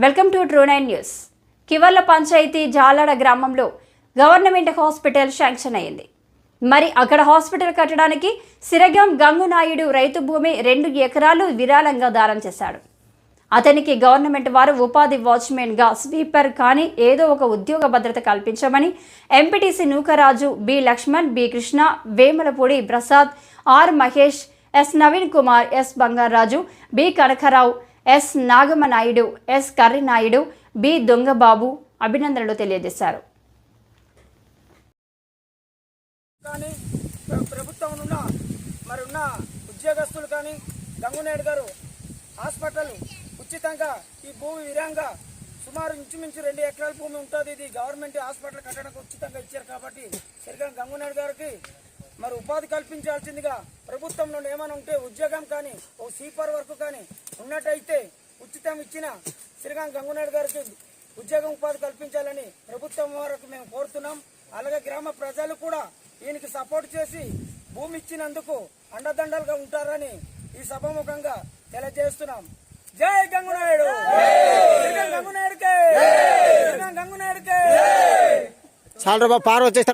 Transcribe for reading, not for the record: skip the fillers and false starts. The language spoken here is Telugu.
Welcome to true nine news. Kivarla panchayat Jalada గ్రామంలో గవర్నమెంట్ హాస్పిటల్ శాంక్షన్ అయింది. మరి అక్కడ హాస్పిటల్ కట్టడానికి సిరగం గంగునాయుడు రైతు భూమి 2 ఎకరాలు విరాళంగా దానం చేశాడు. అతనికి గవర్నమెంట్ వారు ఉపాధి వాచ్మెన్గా స్వీపర్ కానీ ఏదో ఒక ఉద్యోగ భద్రత కల్పించమని MPTC Nookaraju, B Lakshman, B Krishna, Vemalapudi Prasad, R Mahesh, S Naveen Kumar, S Bangaraju, B Kanakarao, S Nagamanaidu, S Karrinaidu, B Dongababu అభినందనలు తెలియజేశారు. ప్రభుత్వం ఉన్న ఉద్యోగస్తులు కానీ గంగునాయుడు గారు హాస్పిటల్ ఉచితంగా ఈ భూమి విరాంగా సుమారు ఇంచుమించు 2 ఎకరాల భూమి ఉంటుంది. ఇది గవర్నమెంట్ హాస్పిటల్ కట్టడానికి ఉచితంగా ఇచ్చారు కాబట్టి సరిగ్గా గంగునాయుడు గారికి మరి ఉపాధి కల్పించాల్సిందిగా ప్రభుత్వం నుండి ఏమైనా ఉంటే ఉద్యోగం కానీ ఓ స్వీపర్ వర్క్ కానీ ఉన్నట్టయితే ఉచితం ఇచ్చిన శ్రీకాంత్ గంగునాయుడు గారికి ఉద్యోగం ఉపాధి కల్పించాలని ప్రభుత్వం వరకు మేము కోరుతున్నాం. అలాగే గ్రామ ప్రజలు కూడా ఈయనకి సపోర్ట్ చేసి భూమి ఇచ్చినందుకు అండదండలుగా ఉంటారని ఈ సభాముఖంగా తెలియజేస్తున్నాం. జై గంగునాయుడు, గంగునాయుడికే, గంగునాయుడికే. చాలా పారు వచ్చేస్తారు.